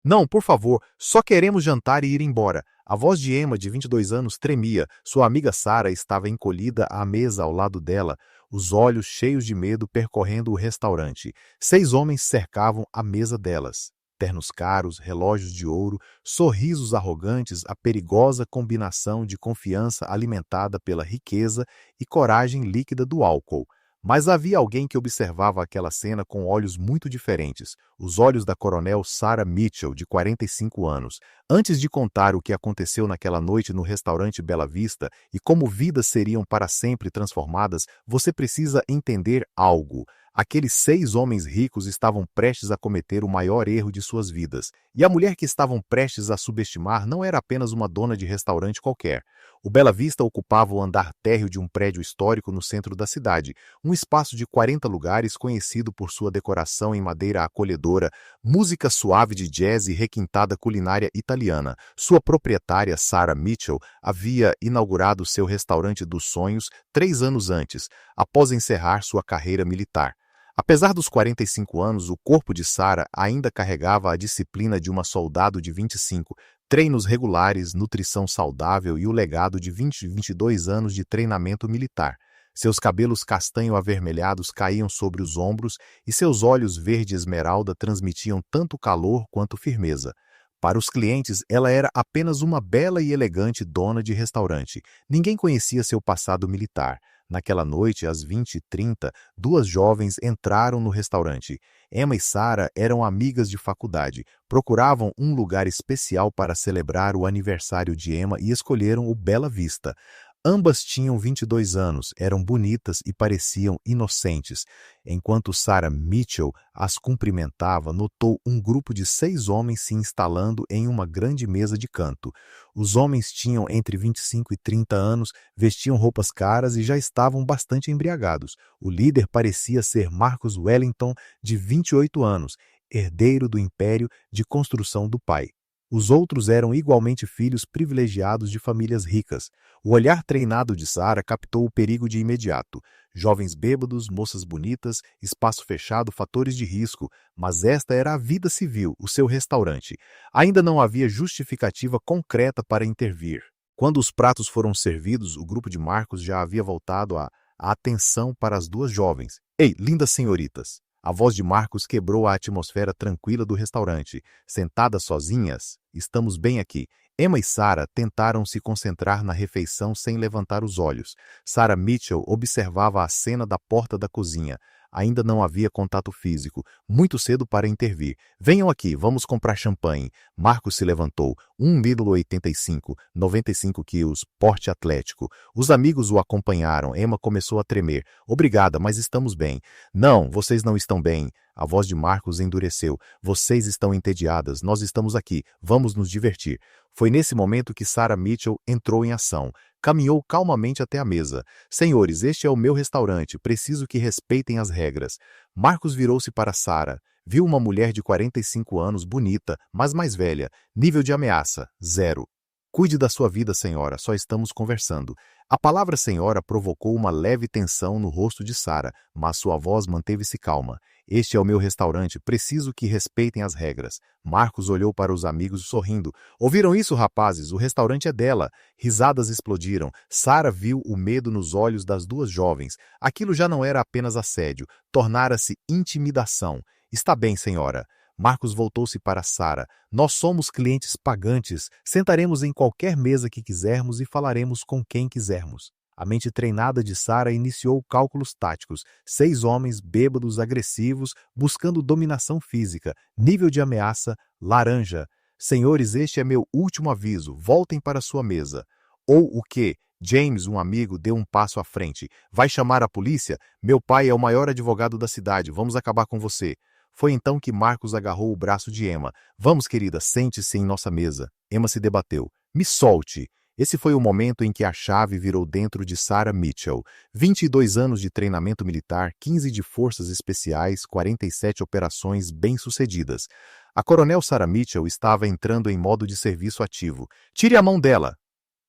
Não, por favor, só queremos jantar e ir embora. A voz de Emma, de 22 anos, tremia. Sua amiga Sarah estava encolhida à mesa ao lado dela, os olhos cheios de medo percorrendo o restaurante. 6 homens cercavam a mesa delas. Ternos caros, relógios de ouro, sorrisos arrogantes, a perigosa combinação de confiança alimentada pela riqueza e coragem líquida do álcool. Mas havia alguém que observava aquela cena com olhos muito diferentes, os olhos da coronel Sarah Mitchell, de 45 anos. Antes de contar o que aconteceu naquela noite no restaurante Bela Vista e como vidas seriam para sempre transformadas, você precisa entender algo. Aqueles 6 homens ricos estavam prestes a cometer o maior erro de suas vidas, e a mulher que estavam prestes a subestimar não era apenas uma dona de restaurante qualquer. O Bela Vista ocupava o andar térreo de um prédio histórico no centro da cidade, um espaço de 40 lugares conhecido por sua decoração em madeira acolhedora, música suave de jazz e requintada culinária italiana. Sua proprietária, Sarah Mitchell, havia inaugurado seu restaurante dos sonhos 3 anos antes, após encerrar sua carreira militar. Apesar dos 45 anos, o corpo de Sarah ainda carregava a disciplina de uma soldado de 25, treinos regulares, nutrição saudável e o legado de 22 anos de treinamento militar. Seus cabelos castanho-avermelhados caíam sobre os ombros e seus olhos verde esmeralda transmitiam tanto calor quanto firmeza. Para os clientes, ela era apenas uma bela e elegante dona de restaurante. Ninguém conhecia seu passado militar. Naquela noite, às 20h30, 2 jovens entraram no restaurante. Emma e Sarah eram amigas de faculdade, procuravam um lugar especial para celebrar o aniversário de Emma e escolheram o Bela Vista. Ambas tinham 22 anos, eram bonitas e pareciam inocentes. Enquanto Sarah Mitchell as cumprimentava, notou um grupo de 6 homens se instalando em uma grande mesa de canto. Os homens tinham entre 25 e 30 anos, vestiam roupas caras e já estavam bastante embriagados. O líder parecia ser Marcus Wellington, de 28 anos, herdeiro do império de construção do pai. Os outros eram igualmente filhos privilegiados de famílias ricas. O olhar treinado de Sarah captou o perigo de imediato. Jovens bêbados, moças bonitas, espaço fechado, fatores de risco. Mas esta era a vida civil, o seu restaurante. Ainda não havia justificativa concreta para intervir. Quando os pratos foram servidos, o grupo de Marcos já havia voltado a atenção para as 2 jovens. Ei, lindas senhoritas! A voz de Marcos quebrou a atmosfera tranquila do restaurante. Sentadas sozinhas, estamos bem aqui. Emma e Sarah tentaram se concentrar na refeição sem levantar os olhos. Sarah Mitchell observava a cena da porta da cozinha. Ainda não havia contato físico. Muito cedo para intervir. Venham aqui, vamos comprar champanhe. Marcos se levantou. 1,85 m, 95 quilos, porte atlético. Os amigos o acompanharam. Emma começou a tremer. Obrigada, mas estamos bem. Não, vocês não estão bem. A voz de Marcos endureceu. Vocês estão entediadas. Nós estamos aqui. Vamos nos divertir. Foi nesse momento que Sarah Mitchell entrou em ação. Caminhou calmamente até a mesa. Senhores, este é o meu restaurante. Preciso que respeitem as regras. Marcos virou-se para Sarah. Viu uma mulher de 45 anos, bonita, mas mais velha. Nível de ameaça, 0. Cuide da sua vida, senhora. Só estamos conversando. A palavra senhora provocou uma leve tensão no rosto de Sarah, mas sua voz manteve-se calma. Este é o meu restaurante, preciso que respeitem as regras. Marcos olhou para os amigos sorrindo. Ouviram isso, rapazes? O restaurante é dela. Risadas explodiram. Sarah viu o medo nos olhos das 2 jovens. Aquilo já não era apenas assédio, tornara-se intimidação. Está bem, senhora. Marcos voltou-se para Sarah. Nós somos clientes pagantes. Sentaremos em qualquer mesa que quisermos e falaremos com quem quisermos. A mente treinada de Sarah iniciou cálculos táticos. 6 homens bêbados, agressivos, buscando dominação física. Nível de ameaça, laranja. Senhores, este é meu último aviso. Voltem para sua mesa. Ou o quê? James, um amigo, deu um passo à frente. Vai chamar a polícia? Meu pai é o maior advogado da cidade. Vamos acabar com você. Foi então que Marcos agarrou o braço de Emma. Vamos, querida, sente-se em nossa mesa. Emma se debateu. Me solte. Esse foi o momento em que a chave virou dentro de Sarah Mitchell. 22 anos de treinamento militar, 15 de forças especiais, 47 operações bem-sucedidas. A coronel Sarah Mitchell estava entrando em modo de serviço ativo. Tire a mão dela!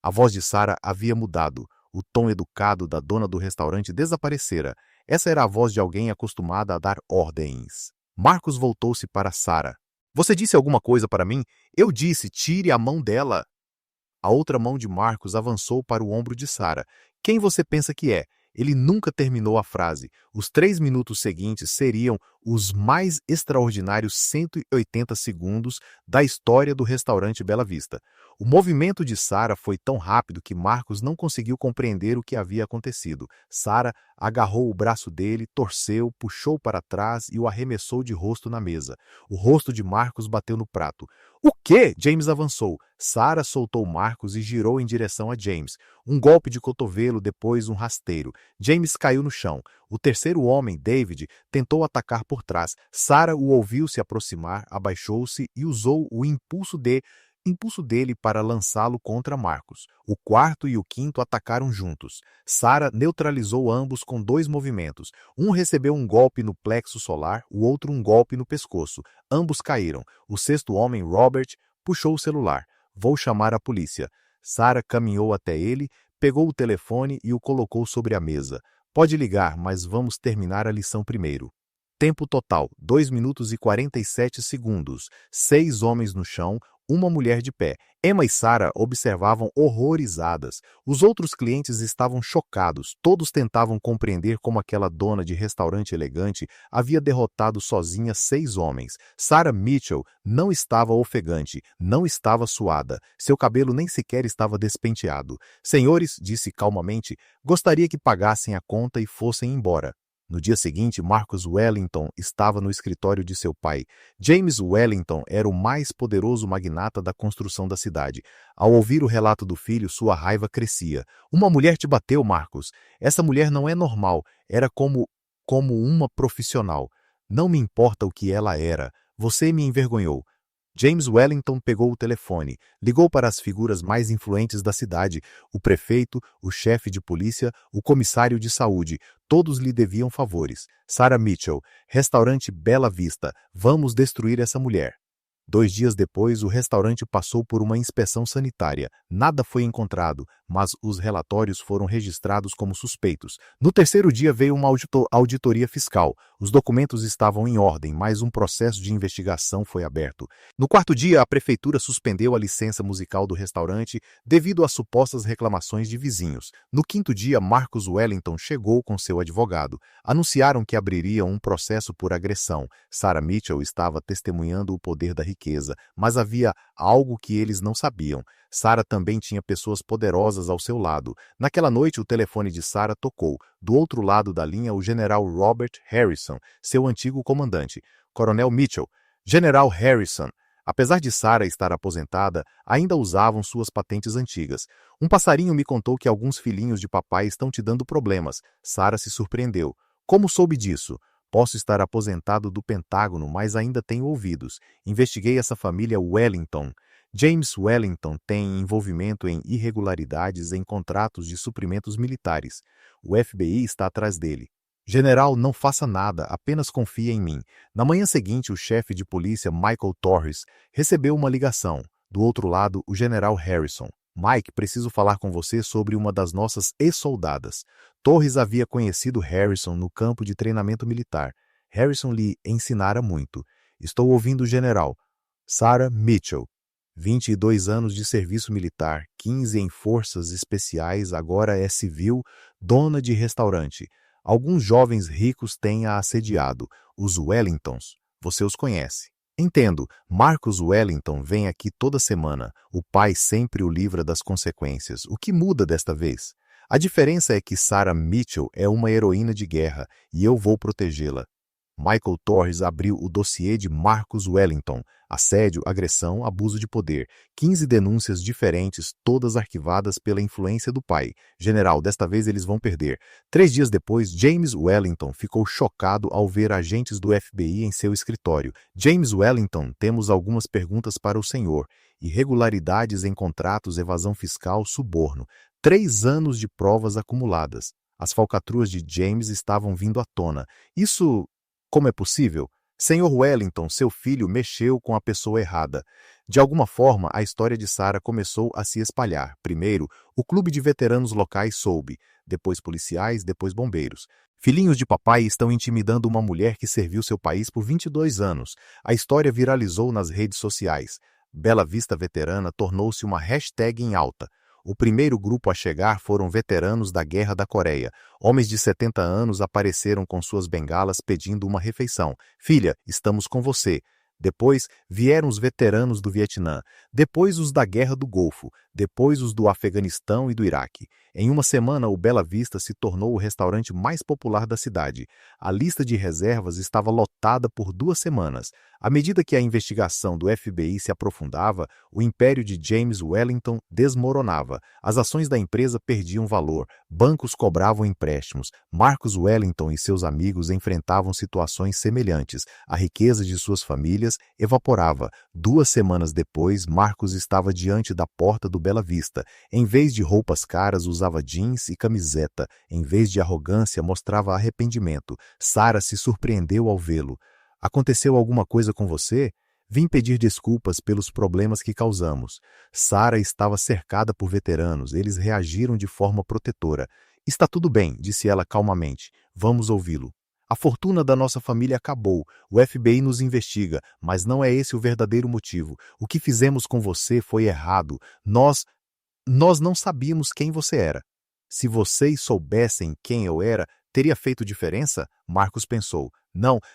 A voz de Sarah havia mudado. O tom educado da dona do restaurante desaparecera. Essa era a voz de alguém acostumada a dar ordens. Marcos voltou-se para Sarah. Você disse alguma coisa para mim? Eu disse, tire a mão dela. A outra mão de Marcos avançou para o ombro de Sarah. Quem você pensa que é? Ele nunca terminou a frase. Os 3 minutos seguintes seriam os mais extraordinários 180 segundos da história do restaurante Bela Vista. O movimento de Sarah foi tão rápido que Marcos não conseguiu compreender o que havia acontecido. Sarah agarrou o braço dele, torceu, puxou para trás e o arremessou de rosto na mesa. O rosto de Marcos bateu no prato. O quê? James avançou. Sarah soltou Marcos e girou em direção a James. Um golpe de cotovelo, depois um rasteiro. James caiu no chão. O terceiro homem, David, tentou atacar por trás. Sarah o ouviu se aproximar, abaixou-se e usou o impulso dele para lançá-lo contra Marcos. O quarto e o quinto atacaram juntos. Sarah neutralizou ambos com 2 movimentos. Um recebeu um golpe no plexo solar, o outro um golpe no pescoço. Ambos caíram. O sexto homem, Robert, puxou o celular. Vou chamar a polícia. Sarah caminhou até ele, pegou o telefone e o colocou sobre a mesa. Pode ligar, mas vamos terminar a lição primeiro. Tempo total, 2 minutos e 47 segundos. 6 homens no chão, uma mulher de pé. Emma e Sarah observavam horrorizadas. Os outros clientes estavam chocados. Todos tentavam compreender como aquela dona de restaurante elegante havia derrotado sozinha 6 homens. Sarah Mitchell não estava ofegante, não estava suada. Seu cabelo nem sequer estava despenteado. Senhores, disse calmamente, gostaria que pagassem a conta e fossem embora. No dia seguinte, Marcus Wellington estava no escritório de seu pai. James Wellington era o mais poderoso magnata da construção da cidade. Ao ouvir o relato do filho, sua raiva crescia. Uma mulher te bateu, Marcus. Essa mulher não é normal. Era como uma profissional. Não me importa o que ela era. Você me envergonhou. James Wellington pegou o telefone, ligou para as figuras mais influentes da cidade, o prefeito, o chefe de polícia, o comissário de saúde. Todos lhe deviam favores. Sarah Mitchell, restaurante Bela Vista, vamos destruir essa mulher. 2 dias depois, o restaurante passou por uma inspeção sanitária. Nada foi encontrado, mas os relatórios foram registrados como suspeitos. No terceiro dia veio uma auditoria fiscal. Os documentos estavam em ordem, mas um processo de investigação foi aberto. No quarto dia, a prefeitura suspendeu a licença musical do restaurante devido às supostas reclamações de vizinhos. No quinto dia, Marcus Wellington chegou com seu advogado. Anunciaram que abririam um processo por agressão. Sarah Mitchell estava testemunhando o poder da riqueza, mas havia algo que eles não sabiam. Sarah também tinha pessoas poderosas ao seu lado. Naquela noite, o telefone de Sarah tocou. Do outro lado da linha, o general Robert Harrison, seu antigo comandante. Coronel Mitchell. General Harrison. Apesar de Sarah estar aposentada, ainda usavam suas patentes antigas. Um passarinho me contou que alguns filhinhos de papai estão te dando problemas. Sarah se surpreendeu. Como soube disso? Posso estar aposentado do Pentágono, mas ainda tenho ouvidos. Investiguei essa família Wellington. James Wellington tem envolvimento em irregularidades em contratos de suprimentos militares. O FBI está atrás dele. General, não faça nada, apenas confie em mim. Na manhã seguinte, o chefe de polícia Michael Torres recebeu uma ligação. Do outro lado, o general Harrison. Mike, preciso falar com você sobre uma das nossas ex-soldadas. Torres havia conhecido Harrison no campo de treinamento militar. Harrison lhe ensinara muito. Estou ouvindo o general. Sarah Mitchell. 22 anos de serviço militar, 15 em forças especiais, agora é civil, dona de restaurante. Alguns jovens ricos têm a assediado, os Wellingtons. Você os conhece. Entendo, Marcus Wellington vem aqui toda semana. O pai sempre o livra das consequências. O que muda desta vez? A diferença é que Sarah Mitchell é uma heroína de guerra e eu vou protegê-la. Michael Torres abriu o dossiê de Marcus Wellington. Assédio, agressão, abuso de poder. 15 denúncias diferentes, todas arquivadas pela influência do pai. General, desta vez eles vão perder. 3 dias depois, James Wellington ficou chocado ao ver agentes do FBI em seu escritório. James Wellington, temos algumas perguntas para o senhor. Irregularidades em contratos, evasão fiscal, suborno. 3 anos de provas acumuladas. As falcatruas de James estavam vindo à tona. Como é possível? Senhor Wellington, seu filho mexeu com a pessoa errada. De alguma forma, a história de Sarah começou a se espalhar. Primeiro, o clube de veteranos locais soube, depois policiais, depois bombeiros. Filhinhos de papai estão intimidando uma mulher que serviu seu país por 22 anos. A história viralizou nas redes sociais. Bela Vista Veterana tornou-se uma hashtag em alta. O primeiro grupo a chegar foram veteranos da Guerra da Coreia. Homens de 70 anos apareceram com suas bengalas pedindo uma refeição. Filha, estamos com você. Depois vieram os veteranos do Vietnã, depois os da Guerra do Golfo, depois os do Afeganistão e do Iraque. Em uma semana, o Bela Vista se tornou o restaurante mais popular da cidade. A lista de reservas estava lotada por 2 semanas. À medida que a investigação do FBI se aprofundava, o império de James Wellington desmoronava. As ações da empresa perdiam valor, bancos cobravam empréstimos. Marcus Wellington e seus amigos enfrentavam situações semelhantes. A riqueza de suas famílias evaporava. 2 semanas depois, Marcus estava diante da porta do Bela Vista. Em vez de roupas caras, usava jeans e camiseta. Em vez de arrogância, mostrava arrependimento. Sarah se surpreendeu ao vê-lo. Aconteceu alguma coisa com você? Vim pedir desculpas pelos problemas que causamos. Sarah estava cercada por veteranos. Eles reagiram de forma protetora. Está tudo bem, disse ela calmamente. Vamos ouvi-lo. A fortuna da nossa família acabou. O FBI nos investiga, mas não é esse o verdadeiro motivo. O que fizemos com você foi errado. Nós não sabíamos quem você era. Se vocês soubessem quem eu era, teria feito diferença? Marcos pensou.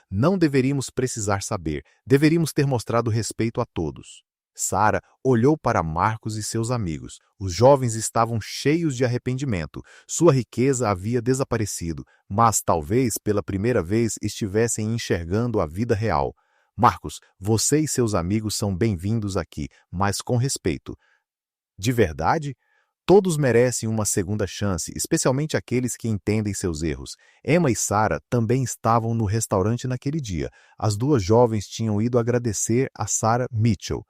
Não deveríamos precisar saber. Deveríamos ter mostrado respeito a todos. Sarah olhou para Marcos e seus amigos. Os jovens estavam cheios de arrependimento. Sua riqueza havia desaparecido, mas talvez pela primeira vez estivessem enxergando a vida real. Marcos, você e seus amigos são bem-vindos aqui, mas com respeito. De verdade? Todos merecem uma segunda chance, especialmente aqueles que entendem seus erros. Emma e Sarah também estavam no restaurante naquele dia. As 2 jovens tinham ido agradecer a Sarah Mitchell.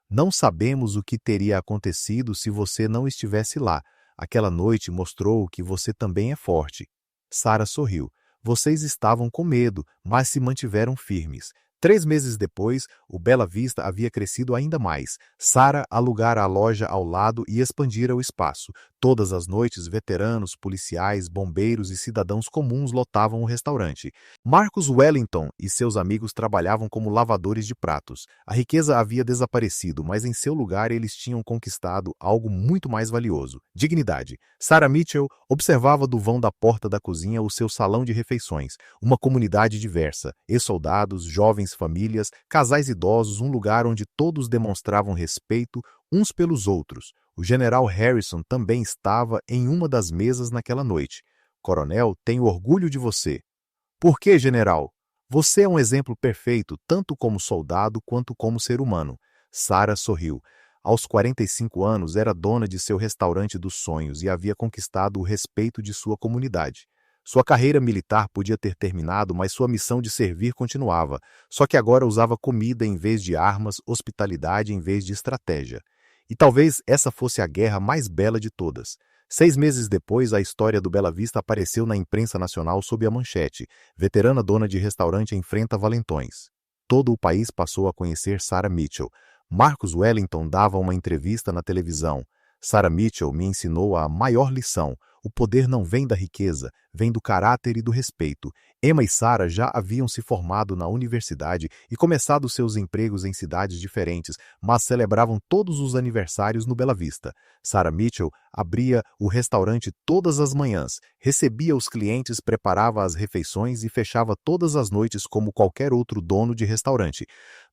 Não sabemos o que teria acontecido se você não estivesse lá. Aquela noite mostrou que você também é forte. Sarah sorriu. Vocês estavam com medo, mas se mantiveram firmes. 3 meses depois, o Bela Vista havia crescido ainda mais. Sarah alugara a loja ao lado e expandira o espaço. Todas as noites, veteranos, policiais, bombeiros e cidadãos comuns lotavam o restaurante. Marcus Wellington e seus amigos trabalhavam como lavadores de pratos. A riqueza havia desaparecido, mas em seu lugar eles tinham conquistado algo muito mais valioso: dignidade. Sarah Mitchell observava do vão da porta da cozinha o seu salão de refeições. Uma comunidade diversa, ex-soldados, jovens famílias, casais idosos, um lugar onde todos demonstravam respeito uns pelos outros. O general Harrison também estava em uma das mesas naquela noite. Coronel, tenho orgulho de você. Por que, general? Você é um exemplo perfeito, tanto como soldado quanto como ser humano. Sarah sorriu. Aos 45 anos, era dona de seu restaurante dos sonhos e havia conquistado o respeito de sua comunidade. Sua carreira militar podia ter terminado, mas sua missão de servir continuava, só que agora usava comida em vez de armas, hospitalidade em vez de estratégia. E talvez essa fosse a guerra mais bela de todas. 6 meses depois, a história do Bela Vista apareceu na imprensa nacional sob a manchete: veterana dona de restaurante enfrenta valentões. Todo o país passou a conhecer Sarah Mitchell. Marcus Wellington dava uma entrevista na televisão. Sarah Mitchell me ensinou a maior lição. O poder não vem da riqueza, vem do caráter e do respeito. Emma e Sarah já haviam se formado na universidade e começado seus empregos em cidades diferentes, mas celebravam todos os aniversários no Bela Vista. Sarah Mitchell abria o restaurante todas as manhãs, recebia os clientes, preparava as refeições e fechava todas as noites como qualquer outro dono de restaurante.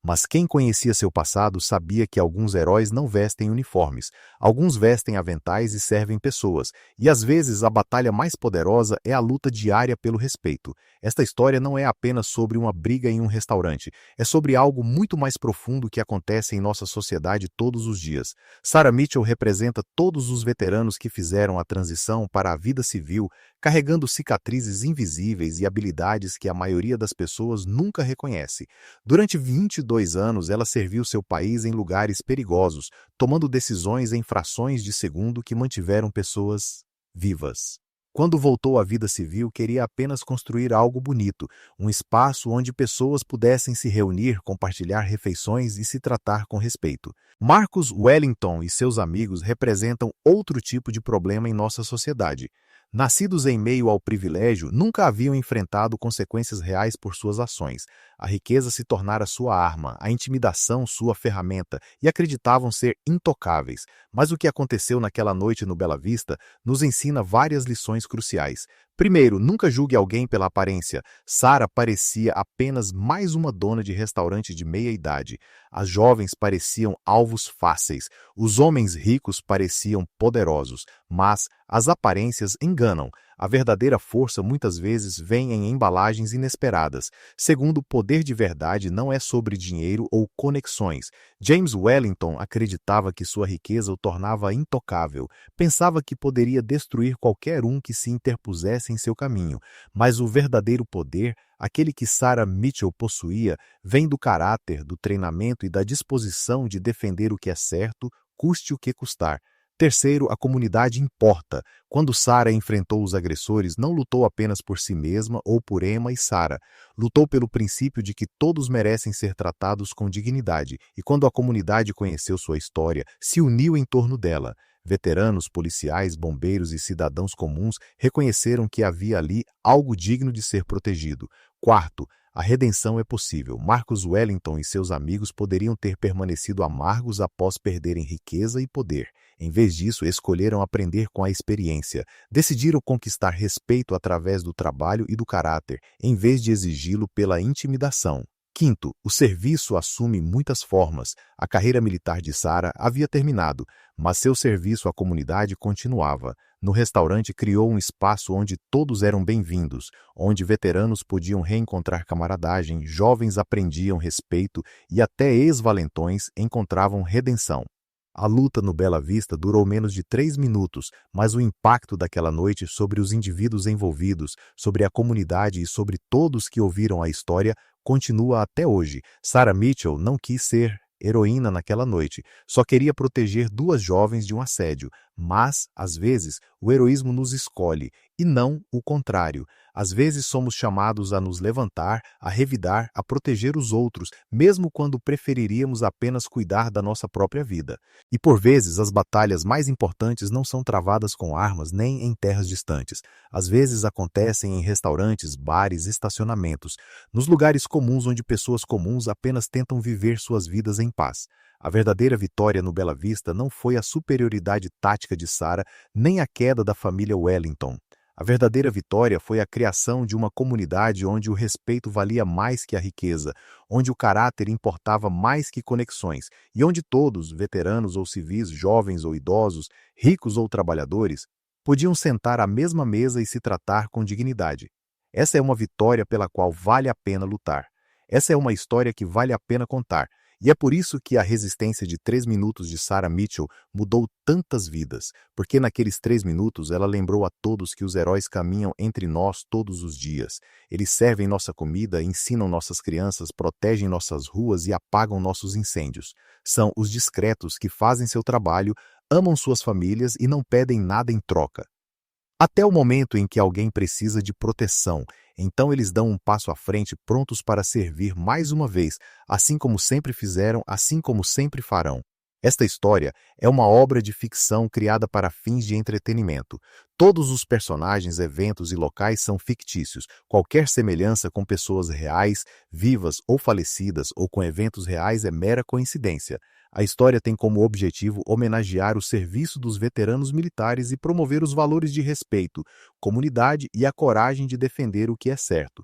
Mas quem conhecia seu passado sabia que alguns heróis não vestem uniformes, alguns vestem aventais e servem pessoas, e às vezes a batalha mais poderosa é a luta diária pelo respeito. Esta história não é apenas sobre uma briga em um restaurante, é sobre algo muito mais profundo que acontece em nossa sociedade todos os dias. Sarah Mitchell representa todos os veteranos que fizeram a transição para a vida civil, carregando cicatrizes invisíveis e habilidades que a maioria das pessoas nunca reconhece. Durante 22 anos, ela serviu seu país em lugares perigosos, tomando decisões em frações de segundo que mantiveram pessoas vivas. Quando voltou à vida civil, queria apenas construir algo bonito, um espaço onde pessoas pudessem se reunir, compartilhar refeições e se tratar com respeito. Marcus Wellington e seus amigos representam outro tipo de problema em nossa sociedade. Nascidos em meio ao privilégio, nunca haviam enfrentado consequências reais por suas ações. A riqueza se tornara sua arma, a intimidação sua ferramenta, e acreditavam ser intocáveis. Mas o que aconteceu naquela noite no Bela Vista nos ensina várias lições cruciais. Primeiro, nunca julgue alguém pela aparência. Sarah parecia apenas mais uma dona de restaurante de meia-idade. As jovens pareciam alvos fáceis. Os homens ricos pareciam poderosos. Mas as aparências enganam. A verdadeira força muitas vezes vem em embalagens inesperadas. Segundo, o poder de verdade não é sobre dinheiro ou conexões. James Wellington acreditava que sua riqueza o tornava intocável. Pensava que poderia destruir qualquer um que se interpusesse em seu caminho. Mas o verdadeiro poder, aquele que Sarah Mitchell possuía, vem do caráter, do treinamento e da disposição de defender o que é certo, custe o que custar. Terceiro, a comunidade importa. Quando Sarah enfrentou os agressores, não lutou apenas por si mesma ou por Emma e Sarah. Lutou pelo princípio de que todos merecem ser tratados com dignidade. E quando a comunidade conheceu sua história, se uniu em torno dela. Veteranos, policiais, bombeiros e cidadãos comuns reconheceram que havia ali algo digno de ser protegido. Quarto, a redenção é possível. Marcus Wellington e seus amigos poderiam ter permanecido amargos após perderem riqueza e poder. Em vez disso, escolheram aprender com a experiência. Decidiram conquistar respeito através do trabalho e do caráter, em vez de exigi-lo pela intimidação. Quinto, o serviço assume muitas formas. A carreira militar de Sarah havia terminado, mas seu serviço à comunidade continuava. No restaurante criou um espaço onde todos eram bem-vindos, onde veteranos podiam reencontrar camaradagem, jovens aprendiam respeito e até ex-valentões encontravam redenção. A luta no Bela Vista durou menos de 3 minutos, mas o impacto daquela noite sobre os indivíduos envolvidos, sobre a comunidade e sobre todos que ouviram a história continua até hoje. Sarah Mitchell não quis ser heroína naquela noite, só queria proteger 2 jovens de um assédio, mas, às vezes, o heroísmo nos escolhe, e não o contrário. Às vezes somos chamados a nos levantar, a revidar, a proteger os outros, mesmo quando preferiríamos apenas cuidar da nossa própria vida. E por vezes as batalhas mais importantes não são travadas com armas nem em terras distantes. Às vezes acontecem em restaurantes, bares, estacionamentos, nos lugares comuns onde pessoas comuns apenas tentam viver suas vidas em paz. A verdadeira vitória no Bela Vista não foi a superioridade tática de Sarah, nem a queda da família Wellington. A verdadeira vitória foi a criação de uma comunidade onde o respeito valia mais que a riqueza, onde o caráter importava mais que conexões, e onde todos, veteranos ou civis, jovens ou idosos, ricos ou trabalhadores, podiam sentar à mesma mesa e se tratar com dignidade. Essa é uma vitória pela qual vale a pena lutar. Essa é uma história que vale a pena contar. E é por isso que a resistência de 3 minutos de Sarah Mitchell mudou tantas vidas, porque naqueles 3 minutos ela lembrou a todos que os heróis caminham entre nós todos os dias. Eles servem nossa comida, ensinam nossas crianças, protegem nossas ruas e apagam nossos incêndios. São os discretos que fazem seu trabalho, amam suas famílias e não pedem nada em troca. Até o momento em que alguém precisa de proteção, então eles dão um passo à frente prontos para servir mais uma vez, assim como sempre fizeram, assim como sempre farão. Esta história é uma obra de ficção criada para fins de entretenimento. Todos os personagens, eventos e locais são fictícios. Qualquer semelhança com pessoas reais, vivas ou falecidas, ou com eventos reais é mera coincidência. A história tem como objetivo homenagear o serviço dos veteranos militares e promover os valores de respeito, comunidade e a coragem de defender o que é certo.